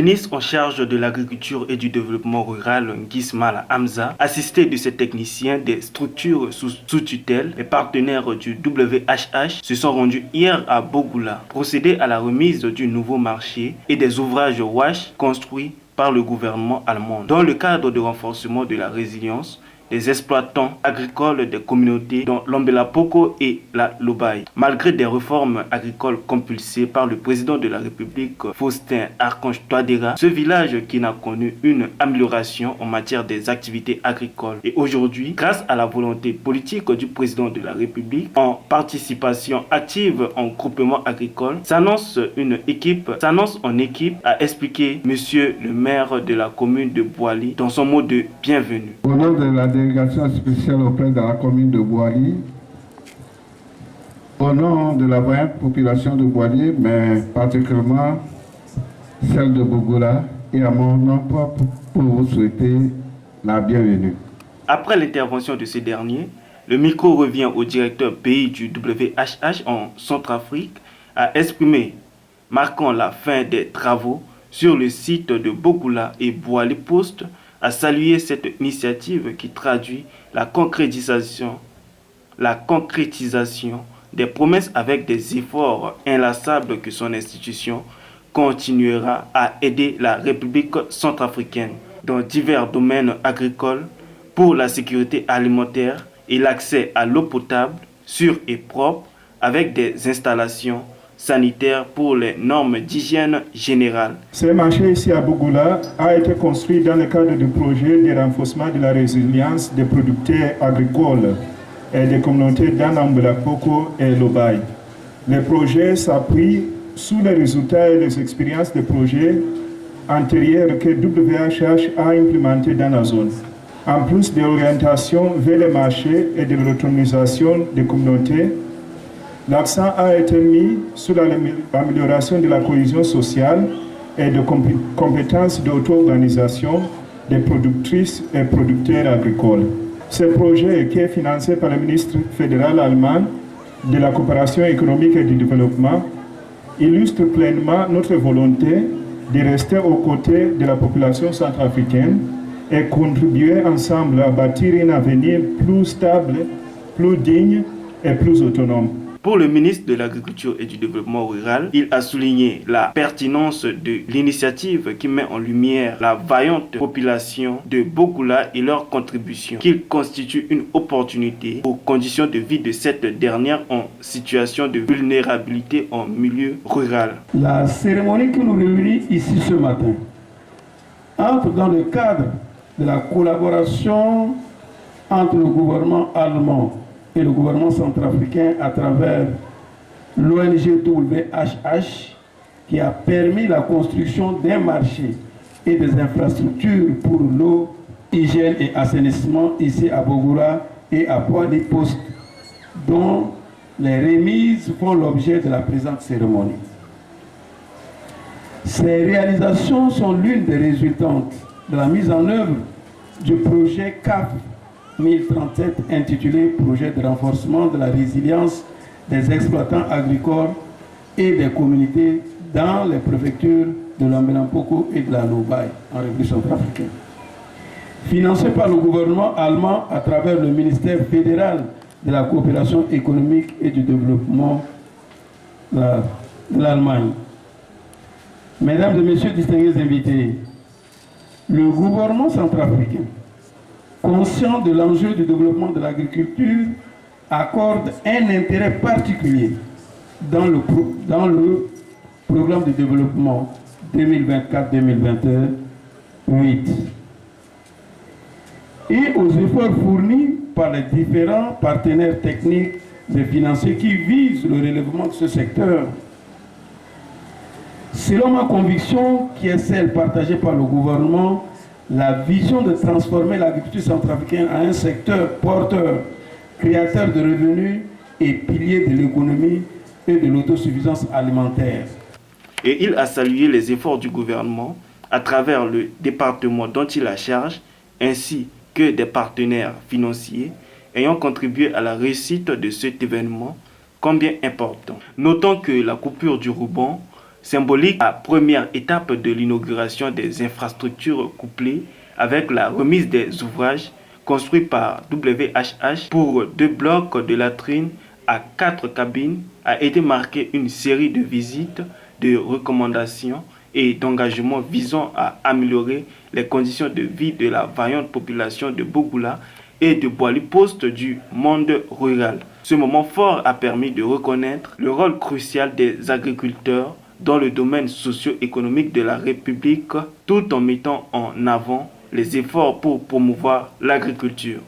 ministre en charge de l'agriculture et du développement rural, Guismala Hamza, assisté de ses techniciens des structures sous tutelle et partenaires du WHH, se sont rendus hier à Bogoula, procéder à la remise du nouveau marché et des ouvrages WASH construits par le gouvernement allemand. Dans le cadre de renforcement de la résilience des exploitants agricoles des communautés dont l'Ombela-Poko et la Lobaye. Malgré des réformes agricoles compulsées par le président de la République, Faustin Archange Touadéra, ce village qui n'a connu une amélioration en matière des activités agricoles. Et aujourd'hui, grâce à la volonté politique du président de la République, en participation active en groupement agricole, s'annonce en équipe, a expliqué monsieur le maire de la commune de Boali dans son mot de bienvenue. Au nom de la délégation spéciale auprès de la commune de Boali, au nom de la vaillante population de Boali, mais particulièrement celle de Bogoula, et à mon nom propre pour vous souhaiter la bienvenue. Après l'intervention de ces derniers, le micro revient au directeur pays du WHH en Centrafrique à exprimer, marquant la fin des travaux sur le site de Bogoula et Boali Poste, à saluer cette initiative qui traduit la concrétisation des promesses avec des efforts inlassables que son institution continuera à aider la République centrafricaine dans divers domaines agricoles pour la sécurité alimentaire et l'accès à l'eau potable, sûre et propre avec des installations sanitaire pour les normes d'hygiène générale. Ce marché ici à Bogoula a été construit dans le cadre du projet de renforcement de la résilience des producteurs agricoles et des communautés d'Anambela-Poko et Lobaye. Le projet s'appuie sur les résultats et les expériences des projets antérieurs que WHH a implémentés dans la zone. En plus de l'orientation vers les marchés et de l'autonomisation des communautés, l'accent a été mis sur l'amélioration de la cohésion sociale et de compétences d'auto-organisation des productrices et producteurs agricoles. Ce projet, qui est financé par le ministre fédéral allemand de la coopération économique et du développement, illustre pleinement notre volonté de rester aux côtés de la population centrafricaine et contribuer ensemble à bâtir un avenir plus stable, plus digne et plus autonome. Pour le ministre de l'Agriculture et du Développement rural, il a souligné la pertinence de l'initiative qui met en lumière la vaillante population de Bogoula et leur contribution, qu'il constitue une opportunité aux conditions de vie de cette dernière en situation de vulnérabilité en milieu rural. La cérémonie qui nous réunit ici ce matin entre dans le cadre de la collaboration entre le gouvernement allemand et le gouvernement centrafricain à travers l'ONG WHH qui a permis la construction d'un marché et des infrastructures pour l'eau, hygiène et assainissement ici à Bogoula et à Boali Poste, dont les remises font l'objet de la présente cérémonie. Ces réalisations sont l'une des résultantes de la mise en œuvre du projet CAP 1037 intitulé Projet de renforcement de la résilience des exploitants agricoles et des communautés dans les préfectures de l'Ombela-Poko et de la Lobaye en République centrafricaine. Financé par le gouvernement allemand à travers le ministère fédéral de la coopération économique et du développement de l'Allemagne. Mesdames et messieurs distingués invités, le gouvernement centrafricain, conscient de l'enjeu du développement de l'agriculture, accorde un intérêt particulier dans le programme de développement 2024-2021 et aux efforts fournis par les différents partenaires techniques et financiers qui visent le relèvement de ce secteur. Selon ma conviction, qui est celle partagée par le gouvernement, la vision de transformer l'agriculture centrafricaine en un secteur porteur, créateur de revenus et pilier de l'économie et de l'autosuffisance alimentaire. Et il a salué les efforts du gouvernement à travers le département dont il a charge, ainsi que des partenaires financiers ayant contribué à la réussite de cet événement combien important. Notons que la coupure du ruban symbolique la première étape de l'inauguration des infrastructures couplée avec la remise des ouvrages construits par WHH pour 2 blocs de latrines à 4 cabines a été marquée une série de visites, de recommandations et d'engagements visant à améliorer les conditions de vie de la vaillante population de Bougoula et de Boili Poste du monde rural. Ce moment fort a permis de reconnaître le rôle crucial des agriculteurs dans le domaine socio-économique de la République, tout en mettant en avant les efforts pour promouvoir l'agriculture.